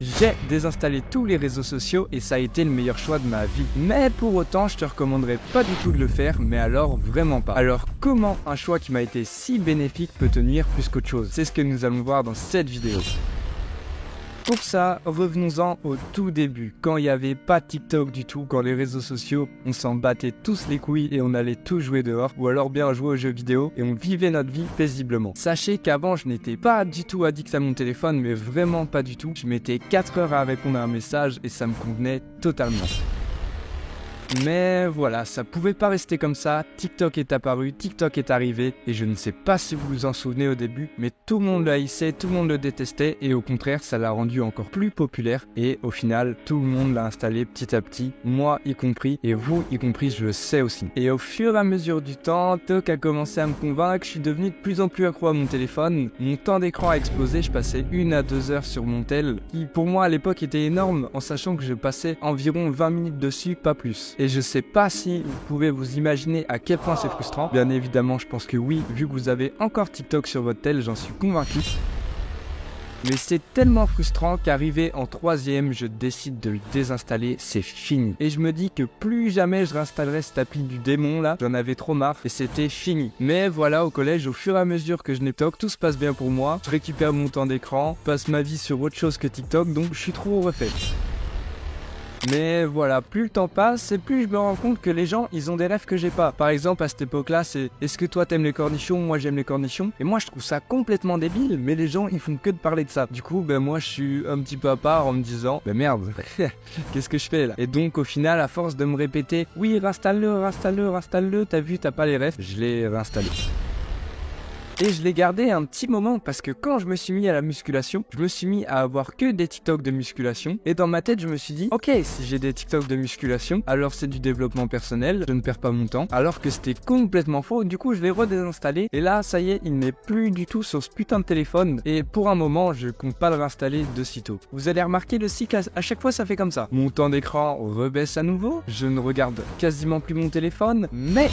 J'ai désinstallé tous les réseaux sociaux et ça a été le meilleur choix de ma vie. Mais pour autant, je te recommanderais pas du tout de le faire, mais alors vraiment pas. Alors comment un choix qui m'a été si bénéfique peut te nuire plus qu'autre chose? C'est ce que nous allons voir dans cette vidéo. Pour ça, revenons-en au tout début, quand il n'y avait pas TikTok du tout, quand les réseaux sociaux, on s'en battait tous les couilles et on allait tous jouer dehors, ou alors bien jouer aux jeux vidéo et on vivait notre vie paisiblement. Sachez qu'avant, je n'étais pas du tout addict à mon téléphone, mais vraiment pas du tout. Je mettais 4 heures à répondre à un message et ça me convenait totalement. Mais voilà, ça pouvait pas rester comme ça, TikTok est apparu, TikTok est arrivé, et je ne sais pas si vous vous en souvenez au début, mais tout le monde le haïssait, tout le monde le détestait, et au contraire, ça l'a rendu encore plus populaire, et au final, tout le monde l'a installé petit à petit, moi y compris, et vous y compris, je le sais aussi. Et au fur et à mesure du temps, TikTok a commencé à me convaincre, je suis devenu de plus en plus accro à mon téléphone, mon temps d'écran a explosé, je passais 1 à 2 heures sur mon tel, qui pour moi à l'époque était énorme, en sachant que je passais environ 20 minutes dessus, pas plus. Et je sais pas si vous pouvez vous imaginer à quel point c'est frustrant. Bien évidemment, je pense que oui, vu que vous avez encore TikTok sur votre tel, j'en suis convaincu. Mais c'est tellement frustrant qu'arrivé en 3e, je décide de le désinstaller, c'est fini. Et je me dis que plus jamais je réinstallerai cette appli du démon là, j'en avais trop marre et c'était fini. Mais voilà, au collège, au fur et à mesure que je n'ai TikTok, tout se passe bien pour moi. Je récupère mon temps d'écran, passe ma vie sur autre chose que TikTok, donc je suis trop refait. Mais voilà, plus le temps passe et plus je me rends compte que les gens, ils ont des rêves que j'ai pas. Par exemple, à cette époque-là, c'est est-ce que toi t'aimes les cornichons, moi j'aime les cornichons. Et moi je trouve ça complètement débile, mais les gens ils font que de parler de ça. Du coup, moi je suis un petit peu à part en me disant, merde, qu'est-ce que je fais là? Et donc au final, à force de me répéter, oui, réinstalle-le, t'as vu, t'as pas les rêves, je l'ai réinstallé. Et je l'ai gardé un petit moment parce que quand je me suis mis à la musculation, je me suis mis à avoir que des TikTok de musculation. Et dans ma tête, je me suis dit, ok, si j'ai des TikTok de musculation, alors c'est du développement personnel, je ne perds pas mon temps. Alors que c'était complètement faux, du coup je l'ai redésinstallé. Et là, ça y est, il n'est plus du tout sur ce putain de téléphone. Et pour un moment, je compte pas le réinstaller de sitôt. Vous allez remarquer le cycle, à chaque fois ça fait comme ça. Mon temps d'écran rebaisse à nouveau, je ne regarde quasiment plus mon téléphone, mais...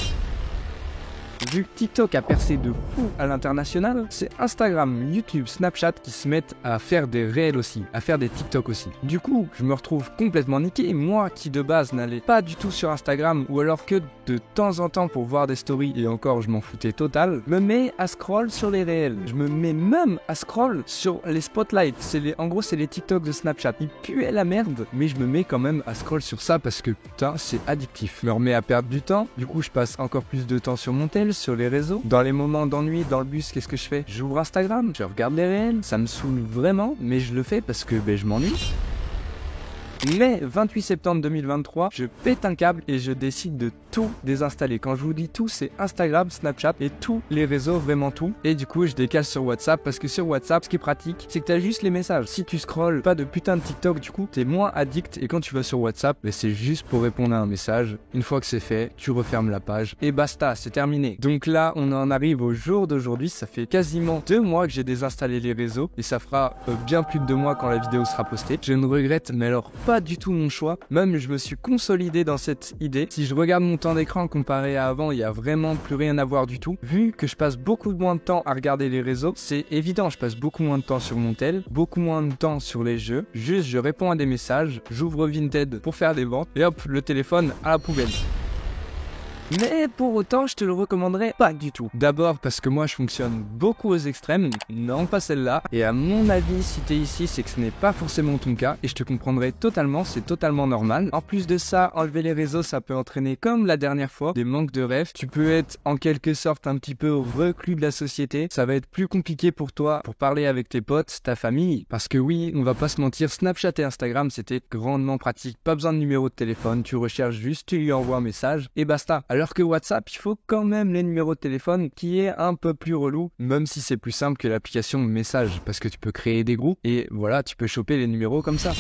vu que TikTok a percé de fou à l'international, c'est Instagram, YouTube, Snapchat qui se mettent à faire des réels aussi, à faire des TikTok aussi. Du coup, je me retrouve complètement niqué, moi qui de base n'allais pas du tout sur Instagram, ou alors que de temps en temps pour voir des stories, et encore je m'en foutais total, me mets à scroll sur les réels. Je me mets même à scroll sur les spotlights, en gros c'est les TikTok de Snapchat. Ils puaient la merde, mais je me mets quand même à scroll sur ça parce que putain c'est addictif. Je me remets à perdre du temps, du coup je passe encore plus de temps sur mon tel, sur les réseaux. Dans les moments d'ennui, dans le bus, qu'est-ce que je fais? J'ouvre Instagram, je regarde les réels, ça me saoule vraiment, mais je le fais parce que je m'ennuie. Mais 28 septembre 2023, je pète un câble et je décide de tout désinstaller. Quand je vous dis tout, c'est Instagram, Snapchat et tous les réseaux, vraiment tout. Et du coup, je décale sur WhatsApp parce que sur WhatsApp, ce qui est pratique, c'est que t'as juste les messages. Si tu scrolles pas de putain de TikTok, du coup, t'es moins addict. Et quand tu vas sur WhatsApp, c'est juste pour répondre à un message. Une fois que c'est fait, tu refermes la page et basta, c'est terminé. Donc là, on en arrive au jour d'aujourd'hui. Ça fait quasiment 2 mois que j'ai désinstallé les réseaux et ça fera bien plus de 2 mois quand la vidéo sera postée. Je ne regrette, mais alors pas du tout mon choix. Même je me suis consolidé dans cette idée. Si je regarde mon temps d'écran comparé à avant, il y a vraiment plus rien à voir du tout. Vu que je passe beaucoup moins de temps à regarder les réseaux, c'est évident, je passe beaucoup moins de temps sur mon tel, beaucoup moins de temps sur les jeux. Juste je réponds à des messages, j'ouvre Vinted pour faire des ventes et hop, le téléphone à la poubelle. Mais pour autant, je te le recommanderais pas du tout. D'abord parce que moi je fonctionne beaucoup aux extrêmes, non pas celle-là. Et à mon avis, si t'es ici, c'est que ce n'est pas forcément ton cas. Et je te comprendrai totalement, c'est totalement normal. En plus de ça, enlever les réseaux, ça peut entraîner, comme la dernière fois, des manques de rêve. Tu peux être en quelque sorte un petit peu reclus de la société. Ça va être plus compliqué pour toi pour parler avec tes potes, ta famille. Parce que oui, on va pas se mentir, Snapchat et Instagram, c'était grandement pratique. Pas besoin de numéro de téléphone, tu recherches juste, tu lui envoies un message et basta. Alors que WhatsApp, il faut quand même les numéros de téléphone qui est un peu plus relou, même si c'est plus simple que l'application Message, parce que tu peux créer des groupes et voilà, tu peux choper les numéros comme ça.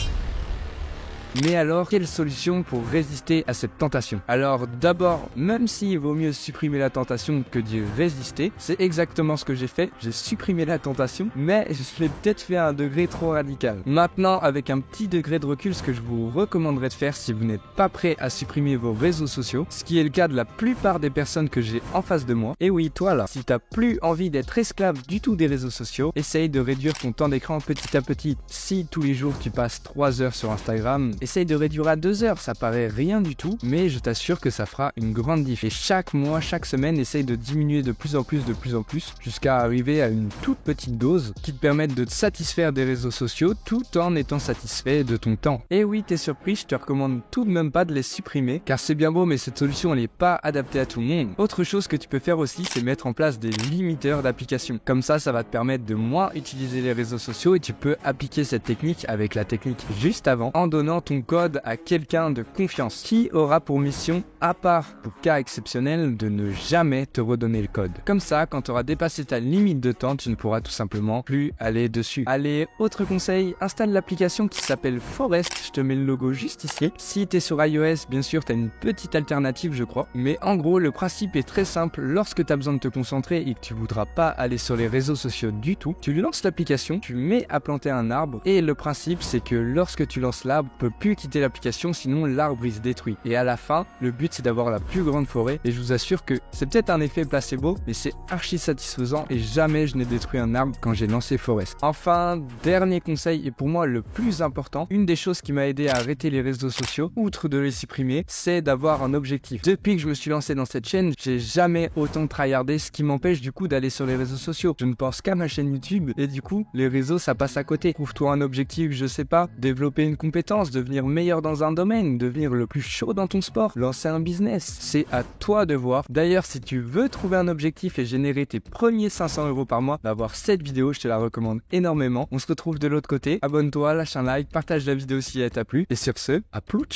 Mais alors, quelle solution pour résister à cette tentation? Alors d'abord, même s'il vaut mieux supprimer la tentation que d'y résister, c'est exactement ce que j'ai fait. J'ai supprimé la tentation, mais je l'ai peut-être fait à un degré trop radical. Maintenant, avec un petit degré de recul, ce que je vous recommanderais de faire si vous n'êtes pas prêt à supprimer vos réseaux sociaux, ce qui est le cas de la plupart des personnes que j'ai en face de moi. Et oui, toi là, si t'as plus envie d'être esclave du tout des réseaux sociaux, essaye de réduire ton temps d'écran petit à petit. Si tous les jours tu passes 3 heures sur Instagram, essaye de réduire à 2 heures. Ça paraît rien du tout, mais je t'assure que ça fera une grande diff. Et chaque mois, chaque semaine, essaye de diminuer de plus en plus, jusqu'à arriver à une toute petite dose qui te permette de te satisfaire des réseaux sociaux tout en étant satisfait de ton temps. Et oui, t'es surpris, je te recommande tout de même pas de les supprimer, car c'est bien beau, mais cette solution elle n'est pas adaptée à tout le monde. Autre chose que tu peux faire aussi, c'est mettre en place des limiteurs d'applications. Comme ça va te permettre de moins utiliser les réseaux sociaux et tu peux appliquer cette technique avec la technique juste avant, en donnant ton code à quelqu'un de confiance qui aura pour mission, à part pour cas exceptionnels, de ne jamais te redonner le code. Comme ça, quand tu auras dépassé ta limite de temps, tu ne pourras tout simplement plus aller dessus. Allez, autre conseil, installe l'application qui s'appelle Forest, je te mets le logo juste ici. Si tu es sur iOS, bien sûr, tu as une petite alternative, je crois. Mais en gros, le principe est très simple. Lorsque tu as besoin de te concentrer et que tu voudras pas aller sur les réseaux sociaux du tout, tu lances l'application, tu mets à planter un arbre et le principe, c'est que lorsque tu lances l'arbre, tu peux plus quitter l'application, sinon l'arbre il se détruit. Et à la fin, le but c'est d'avoir la plus grande forêt et je vous assure que c'est peut-être un effet placebo, mais c'est archi satisfaisant et jamais je n'ai détruit un arbre quand j'ai lancé Forest. Enfin, dernier conseil et pour moi le plus important, une des choses qui m'a aidé à arrêter les réseaux sociaux, outre de les supprimer, c'est d'avoir un objectif. Depuis que je me suis lancé dans cette chaîne, j'ai jamais autant tryhardé, ce qui m'empêche du coup d'aller sur les réseaux sociaux. Je ne pense qu'à ma chaîne YouTube et du coup, les réseaux ça passe à côté. Trouve-toi un objectif, je sais pas, développer une compétence, devenir meilleur dans un domaine, devenir le plus chaud dans ton sport, lancer un business. C'est à toi de voir. D'ailleurs, si tu veux trouver un objectif et générer tes premiers 500 € par mois, voir cette vidéo, je te la recommande énormément. On se retrouve de l'autre côté. Abonne-toi, lâche un like, partage la vidéo si elle t'a plu. Et sur ce, à plus.